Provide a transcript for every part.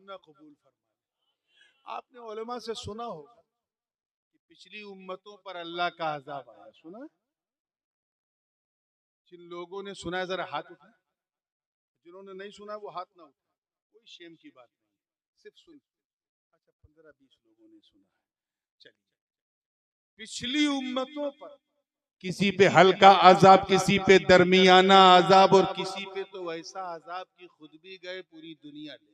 सुनना कबूल फरमा। आपने उलमा से सुना होगा कि पिछली उम्मतों पर अल्लाह का अजाब आया, सुना? जिन लोगों ने सुना है जरा हाथ उठाए, जिन्होंने नहीं सुना वो हाथ ना उठाए, कोई शेम की बात नहीं, सिर्फ सुन। अच्छा 15-20 लोगों ने सुना है। चलिए, पिछली उम्मतों पर किसी पे हल्का अजाब, किसी पे दरमियाना अजाब और किसी पे तो ऐसा अजाब कि खुद भी गए पूरी दुनिया ले।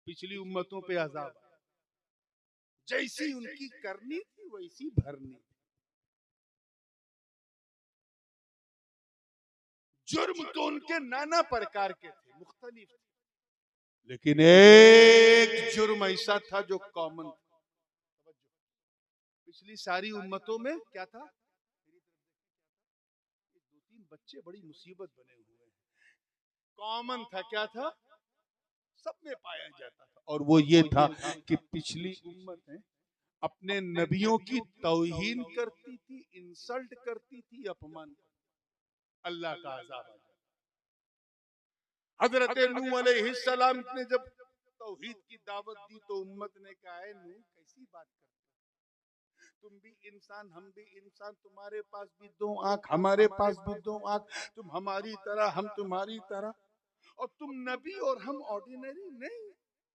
पिछली उम्मतों पे अजाब आया, जैसी उनकी करनी थी वैसी भरनी थी। जुर्म तो उनके नाना प्रकार के थे, मुख्तलिफ थे, लेकिन एक जुर्म ऐसा था जो कॉमन था। पिछली सारी उम्मतों में क्या था? 2-3 बच्चे बड़ी मुसीबत बने हुए हैं। कॉमन था, क्या था? सब में पाया जाता था, और वो ये था कि पिछली उम्मतें अपने नबियों की तौहीन करती थी, इंसल्ट करती थी, अपमान करती थी। अल्लाह का अजाब आ जाता। हजरत नूह अलैहिस्सलाम ने जब तौहीद की दावत दी तो उम्मत ने कहा, है नूह कैसी बात करते हो? तुम भी इंसान, हम भी इंसान, तुम्हारे पास भी 2 आंख, हमारे पास भी 2 आंख, तुम हमारी तरह, हम तुम्हारी तरह, और तुम नबी और हम ऑर्डिनरी नहीं।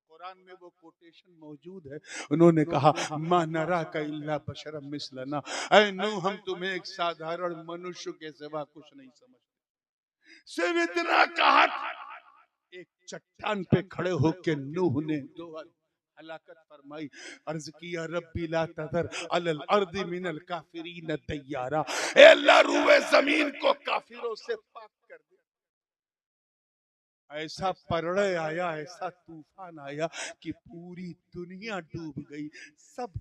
कुरान में वो कोटेशन मौजूद है। उन्होंने कहा, मा नरा का इल्ला बशरम मिसलना, ऐ नूह हम तुम्हें एक साधारण मनुष्य के सिवा कुछ नहीं समझते। सिर्फ इतना कहा, एक चट्टान पे खड़े होकर नूह ने दुआ हलाकत फरमाई, अर्ज किया, रब्बी ला तदर अलल अर्दी मिनल काफिरीन दय्यारा, ए अल्लाह रूए जमीन को काफिरों से पाक कर दे। ऐसा प्रलय आया, ऐसा तूफान आया कि पूरी दुनिया डूब गई, सब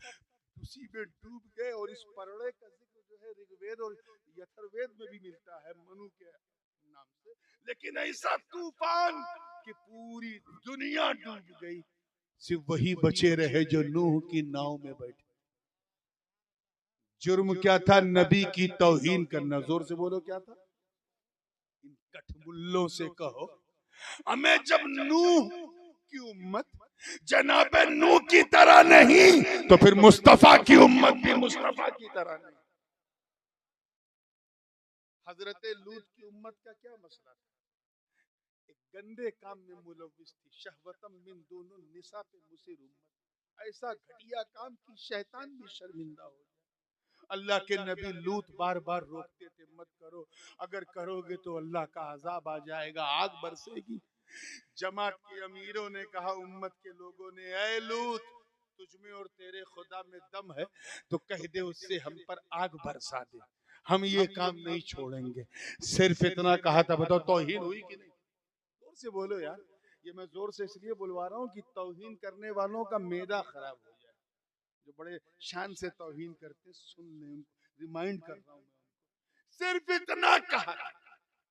उसी में डूब गए। और इस प्रलय का जिक्र जो है ऋग्वेद और यथर्वेद में भी मिलता है मनु के नाम से, लेकिन ऐसा तूफान कि पूरी दुनिया डूब गई, सिर्फ वही बचे रहे जो नूह की नाव में बैठे। जुर्म क्या था? नबी की तौहीन करना। जोर से बोलो, क्या था? इन कठमुल्लों से कहो, हमें जब नूह की उम्मत जनाब नूह की तरह नहीं, तो फिर मुस्तफा की उम्मत भी मुस्तफा की तरह नहीं। हजरत लूत की उम्मत का क्या मसला था? एक गंदे काम में मुलव्विस थी, शहवतम मिन दूनुन निसा पे मुसिर उम्मत, ऐसा घटिया काम कि शैतान भी शर्मिंदा हो जाए। अल्लाह के नबी लूत बार बार रोकते थे, मत करो, अगर करोगे तो अल्लाह का अजाब आ जाएगा, आग बरसेगी। जमात के अमीरों ने कहा, उम्मत के लोगों ने, ऐ लूत, तुझमें और तेरे खुदा में दम है तो कह दे उससे हम पर आग बरसा दे, हम ये काम नहीं छोड़ेंगे। सिर्फ इतना कहा था। बताओ तौहीन हुई कि नहीं? जोर से बोलो यार। ये मैं जोर से इसलिए बुलवा रहा हूँ कि तौहीन करने वालों का मेदा खराब हो जाए। जो बड़े शान से तौहीन करते सुन ले, उनको रिमाइंड कर रहा हूँ मैं। सिर्फ इतना कहा,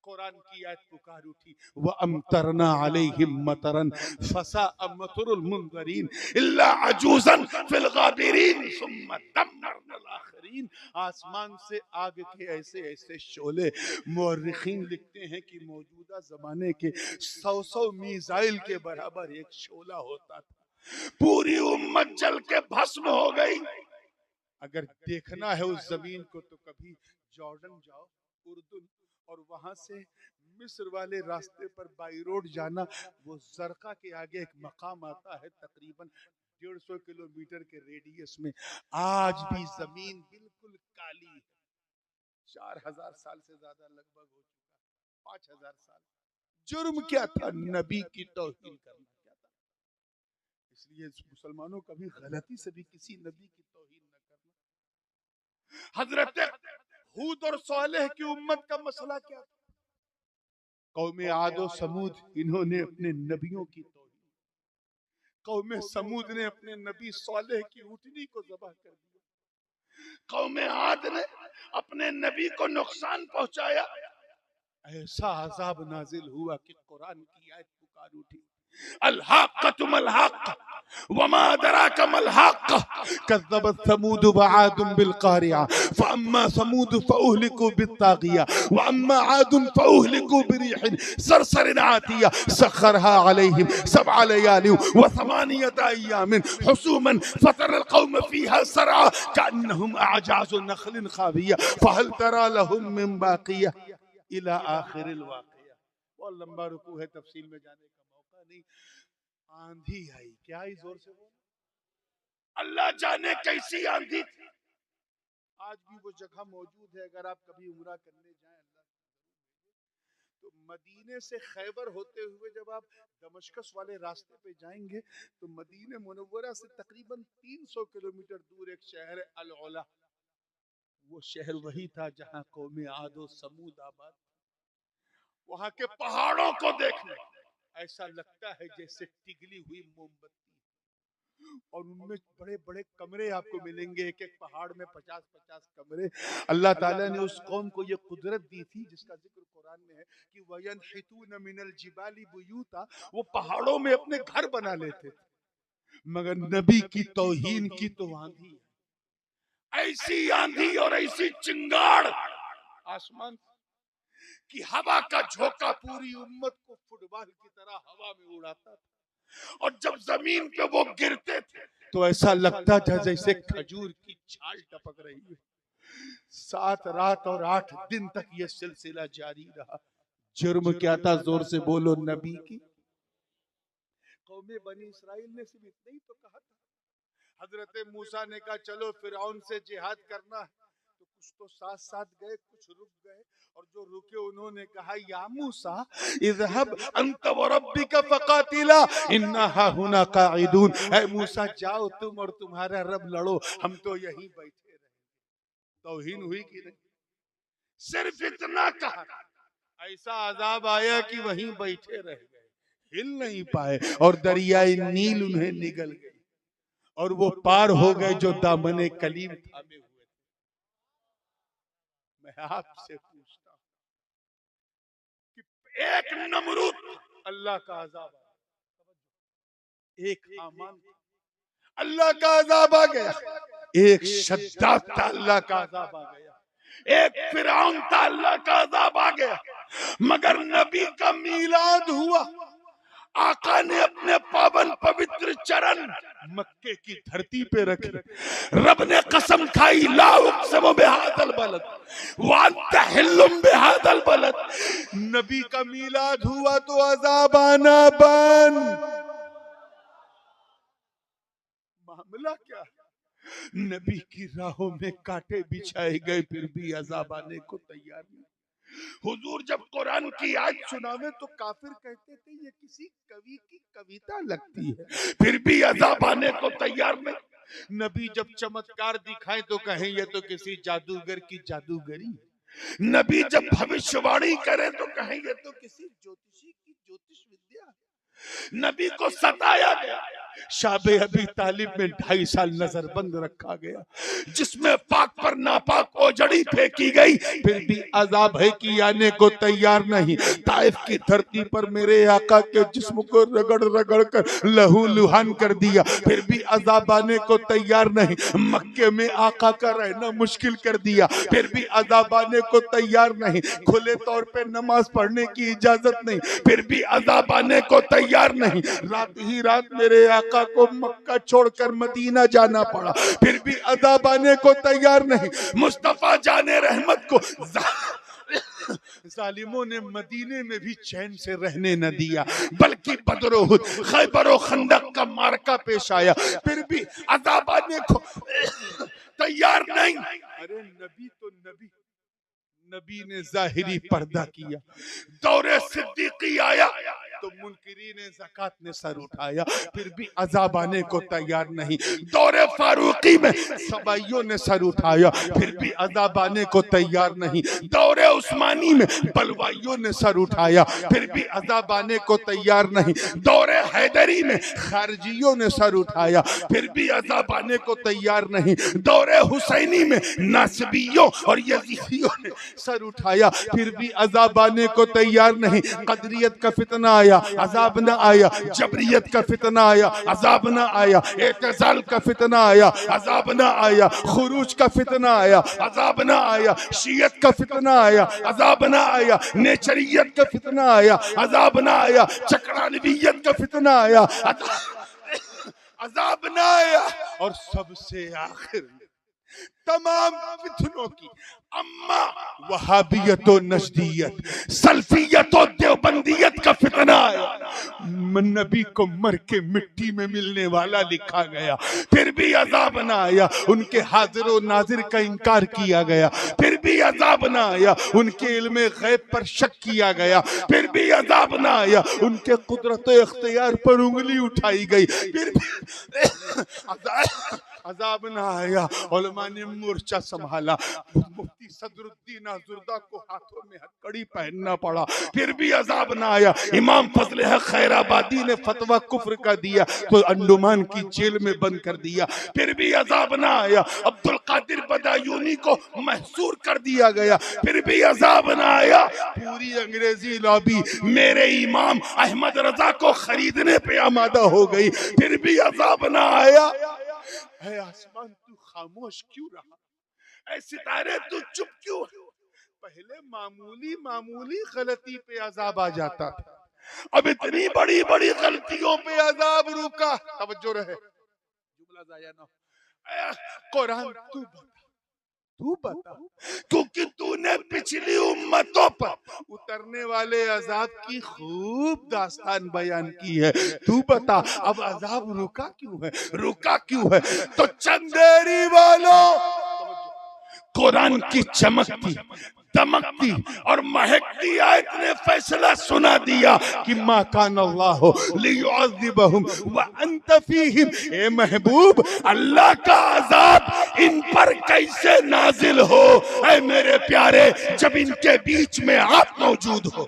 कुरान की आयत पुकार उठी, व अमतरना अलैहिम मतरन फसा मतरुल मुनज़रीन इल्ला अजूज़न फिल गाबिरीन सुम्मा दम्मरनल आखिरीन। आसमान से आग के ऐसे ऐसे शोले, मुअर्रिखीन लिखते हैं कि मौजूदा जमाने के 100 मिसाइल के बराबर एक शोला होता था। पूरी उम्मत जल के भस्म हो गई। अगर देखना है उस जमीन को तो कभी जॉर्डन जाओ, उर्दुन, और वहां से मिस्र वाले रास्ते पर बाई रोड जाना। वो जरका के आगे एक मकाम आता है, तकरीबन 150 किलोमीटर के रेडियस में। आज भी जमीन बिल्कुल काली है। 4000 साल से ज्यादा लगभग हो चुका है, 5000 साल। जुर्म क्या था? नबी की तौहीन करना क्या था? इसलिए मुसलमानों कभी गलती से भी किसी नबी की तौहीन न करना। हजरत हूद और सालेह की उम्मत का मसला क्या था? कौमे आद और समूद, इन्होंने अपने नबियों की तौहीन। कौमे समूद ने अपने नबी सालेह की ऊँटनी को ज़बह कर दिया। कौमे आद ने अपने नबी को नुकसान पहुंचाया। ऐसा अजाब नाजिल हुआ कि कुरान की आयत पुकार उठी, अल हाक़्क़तु मल हाक़्क़ा वमा अदराका मल हाक़्क़ा कज़्ज़बत समूद व आद बिल क़ारिआ फअम्मा समूद फअहलिकू बित्ताग़िया व अम्मा आद फअहलिकू बिरीहिन सरसरिन आतिया सख़्ख़रहा अलैहिम सबअ लयालिन व समानियत अय्यामिन हुसूमन फ़तरल क़ौम फ़ीहा सरआ कअन्नहुम अअजाज़ु नख़लिन ख़ाविया फ़हल तरा लहुम मिन बाक़िया इला आखिरिल वाक़िया। बहुत लंबा रुकू है, तफसील में जाने का मौका नहीं। आंधी आई, क्या आई? जोर से बोल। अल्लाह जाने कैसी आंधी थी। आज भी वो जगह मौजूद है, अगर आप कभी उम्रा करने जाएं अल्लाह तो मदीने से खैबर होते हुए जब आप दमश्कस वाले रास्ते पे जाएंगे तो मदीने मुनव्वरा से तकरीबन 300 किलोमीटर दूर एक शहर है अल उला। वो शहर वही था जहां कौमे आदो समूद आबाद। वहां के पहाड़ों को देखने ऐसा लगता है जैसे पिघली हुई मोमबत्ती, और उनमें बड़े बड़े कमरे आपको मिलेंगे, एक एक पहाड़ में 50-50 कमरे। अल्लाह ताला ने उस कौम को ये कुदरत दी थी जिसका जिक्र कुरान में है कि वयनहितून मिनल जिबाली बुयूता, वो पहाड़ों में अपने घर बना लेते थे। मगर नबी की तौहीन की तो आंधी, ऐसी आंधी और ऐसी चिंगाड़ आसमान कि हवा का झोंका पूरी उम्मत को फुटबॉल की तरह हवा में उड़ाता था, और जब जमीन पे वो गिरते थे तो ऐसा लगता था जैसे खजूर की छाल टपक रही है। 7 रात और 8 दिन तक ये सिलसिला जारी रहा। जुर्म क्या था? जोर से बोलो। नबी की कौमे बनी इस्राइल ने सिर्फ इतना ही तो कहा था। हजरत मूसा ने कहा चलो फिरौन से जिहाद करना है, तो कुछ तो साथ साथ गए, कुछ रुक गए, और जो रुके उन्होंने कहा या मूसा इज़हब अंत व रब्बिका फक़ातिला इन्ना हाहुना काइदून। ऐ मूसा जाओ तुम और तुम्हारा रब लड़ो, हम तो यहीं बैठे रहे। तौहीन हुई कि नहीं? सिर्फ इतना कहा, ऐसा अजाब आया कि वहीं बैठे रह गए, हिल नहीं पाए, और दरियाए नील उन्हें निगल गई और वो पार हो गए जो दामने कलीम थामे हुए थे। मैं आपसे पूछता हूं कि एक नमरूद अल्लाह का अजाब आया, एक हामान अल्लाह का अजाब आ गया, एक शद्दाद था अल्लाह का अजाब आ गया, एक फिरौन था अल्लाह का अजाब आ गया। मगर नबी का मीलाद हुआ, आका ने अपने पावन पवित्र चरण मक्के की धरती पे रखे। रब ने कसम खाई ला उक़्सिमु बिहादल बलद व अंत हिल्लुम बिहादल बलद। नबी का मीलाद हुआ तो अजाब आना बंद। मामला क्या? नबी की राहों में कांटे बिछाए गए, फिर भी अजाब आने को तैयार नहीं। हुजूर जब कुरान की आयत सुनावे तो काफिर कहते थे ये किसी कवि की कविता लगती है, फिर भी अजाब आने को तैयार नहीं। नबी जब चमत्कार दिखाए तो कहें ये तो किसी जादूगर की जादूगरी। नबी जब भविष्यवाणी करे तो कहें ये तो किसी ज्योतिषी की ज्योतिष विद्या। नबी को सताया गया, शाबे अबी तालिब में 2.5 साल नजरबंद रखा गया, जिसमें पाक पर नापाक ओजड़ी फेंकी गई, फिर भी अजाब है कि आने को तैयार नहीं। ताइफ की धरती पर मेरे आका के जिस्म को रगड़ रगड़ कर लहू लुहान कर दिया, फिर भी अजाब आने को तैयार नहीं। मक्के में आका का रहना मुश्किल कर दिया, फिर भी अजाब आने को तैयार नहीं। खुले तौर पे नमाज पढ़ने की इजाजत नहीं, फिर भी अजाब आने को तैयार नहीं। रात ही रात मेरे आका को मक्का छोड़कर मदीना जाना पड़ा, फिर भी अजाब आने को तैयार नहीं। मुस्तफा जाने रहमत को जालिमों ने मदीने में भी चैन से रहने न दिया, बल्कि बदर उहुद खैबर और खंदक का मार्का पेश आया, फिर भी अजाब आने को तैयार नहीं। अरे नबी तो नबी ने जाहिरी पर्दा किया। दौरे सिद्दीकी आया तो मुनकिरीने ज़कात ने सर उठाया, फिर भी अजाब आने को तैयार नहीं। दौरे फारूकी में सबाइयों ने सर उठाया, फिर भी अजाब आने को तैयार नहीं। दौरे उस्मानी में बलवाइयों ने सर उठाया, फिर भी अजाब आने को तैयार नहीं। दौरे हैदरी में खारजियों ने सर उठाया, फिर भी अजाब आने को तैयार नहीं। दौरे हुसैनी में नासिबियों और यजीदियों ने सर उठाया, फिर भी अजाब आने को तैयार नहीं। कदरियत का फितना आया, अजाब न आया, जबरियत का फितना आया, अजाब न आया, एतजाल का फितना आया, अजाब न आया, खुरूज का फितना आया, अजाब न आया, शियत का फितना आया, अजाब न आया, नेचरियत का फितना आया, अजाब न आया, चक्रानवियत का फितना आया, अजाब न आया। और सबसे आखिर में तमाम फितनों की अम्मा वहाबियत और नजदियत, सल्फियत और देवबंदियत का फितना आया। नबी को मर के मिट्टी में मिलने वाला लिखा गया, फिर भी अजाब ना आया। उनके हाजिर और नाजिर का इनकार किया गया, फिर भी अजाब ना आया। उनके इल्मे गैब पर शक किया गया, फिर भी अजाब ना आया। उनके कुदरत इख्तियार पर उंगली उठाई गई, फिर भी अजाब ना आया। उलमा ने मोर्चा संभाला, मुफ्ती सदरुद्दीन आजुर्दा को हाथों में हथकड़ी पहनना पड़ा, फिर भी अजाब ना आया। इमाम फजल हक खैराबादी ने फतवा कुफ्र का दिया तो अंडुमान की जेल में बंद कर दिया, फिर भी अजाब ना आया। अब्दुल कादिर बदायूनी को महसूर कर दिया गया, फिर भी अजाब ना आया। पूरी अंग्रेजी लॉबी मेरे इमाम अहमद रजा को खरीदने पे आमादा हो गई, फिर भी अजाब ना आया। ऐ आसमान तू खामोश क्यों रहा, ऐ सितारे तू चुप क्यों? पहले मामूली मामूली गलती पे अजाब आ जाता था, अब इतनी बड़ी बड़ी गलतियों पे अजाब रुका। तवज्जो रहे, जुमला जाया ना हो। कुरान तू बता, क्योंकि तूने पिछली उम्मतों पर उतरने वाले अजाब की खूब दास्तान बयान की है। तू बता अब अजाब रुका क्यों है, रुका क्यों है? तो चंदेरी वालों, कुरान की चमकती दमकती और महकती आयत ने फैसला सुना दिया कि मा कान अल्लाहु लियुअज़्ज़िबहुम व अंत फीहिम। ए महबूब, अल्लाह का अजाब इन पर कैसे नाजिल हो ऐ मेरे प्यारे, जब इनके बीच में आप मौजूद हो।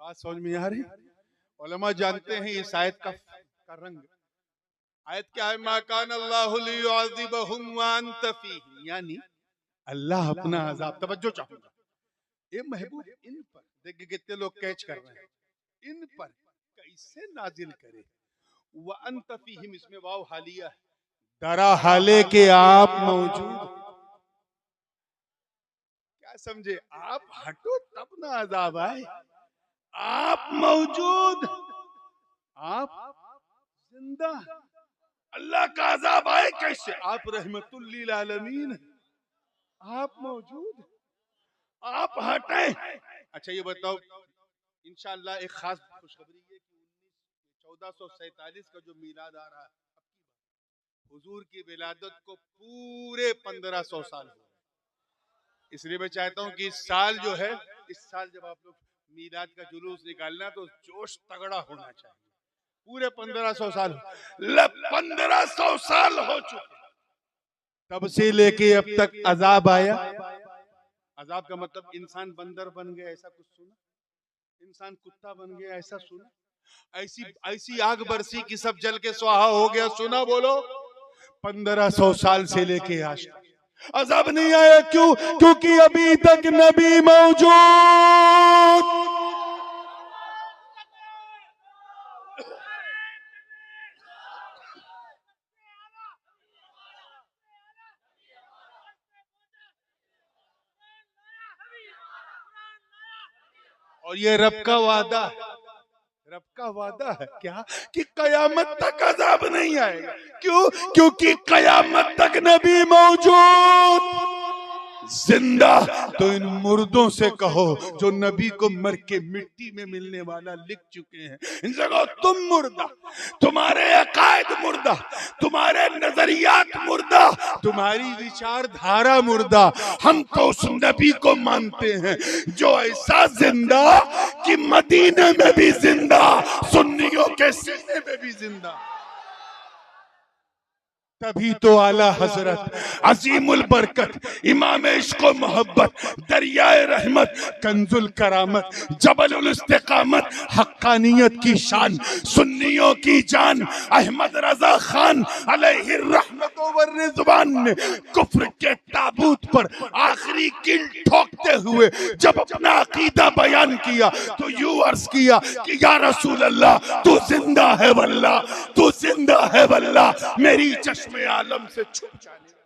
बात समझ में आ रही? उलमा जानते हैं इस आयत का रंग। आयत क्या है? मा कान अल्लाहु लियुअज़्ज़िबहुम व अंत फीहिम, यानी अल्लाह अपना अजाब, तवज्जो चाहूंगा, ए महबूब इन पर, देखिए कितने लोग कैच कर रहे हैं, इन पर कैसे नाजिल करे। व अंत फीहिम, इसमें वाव हालिया है, दरा हाले के आप मौजूद। क्या समझे? आप हटो तब ना अजाब आए, आप मौजूद, आप जिंदा, अल्लाह का अजाब आए कैसे? आप रहमतुल लिल आलमीन, आप मौजूद, आप हटे। अच्छा ये बताओ, इंशाअल्लाह एक खास खुशखबरी है कि 1447 का जो मीलाद आ रहा है, हुजूर की विलादत को पूरे 1500 साल हो। इसलिए मैं चाहता हूं कि इस साल जो है, इस साल जब आप लोग मीलाद का जुलूस निकालना तो जोश तगड़ा होना चाहिए। पूरे 1500 साल, 1500 साल हो चुके तब से लेके अब तक अजाब आया। अजाब का मतलब इंसान बंदर बन गया ऐसा कुछ सुना, इंसान कुत्ता बन गया ऐसा सुना, ऐसी आग बरसी कि सब जल के स्वाहा हो गया सुना? बोलो। 1500 साल से लेके आज अजाब नहीं आया। क्यों? क्योंकि अभी तक नबी मौजूद। और ये रब का वादा, रब का वादा है क्या कि कयामत तक अजाब नहीं आएगा। क्यों? क्योंकि कयामत तक नबी मौजूद, जिंदा। तो इन मुर्दों से कहो जो नबी को मर के मिट्टी में मिलने वाला लिख चुके हैं, इनसे कहो तुम मुर्दा, तुम्हारे अकायद मुर्दा, तुम्हारे नजरियात मुर्दा, तुम्हारी विचारधारा मुर्दा। हम तो उस नबी को मानते हैं जो ऐसा जिंदा कि मदीने में भी जिंदा, सुन्नियों के सीने में भी जिंदा। तभी तो आला हजरत अजीमुल बरकत इमाम इश्क व मोहब्बत दरियाए रहमत कंजुल करामत जबलुल इस्तिकामत हक्कानियत की शान सुन्नियों की जान अहमद रजा खान अलैहि रहमत व रिजवान ने कुफ्र के ताबूत पर आखिरी कील ठोकते हुए जब अपना अकीदा बयान किया तो यूं अर्ज किया कि या रसूल अल्लाह तू जिंदा है वल्लाह, तू जिंदा है वल्लाह, मेरी चश्मे आलम से छुप जाने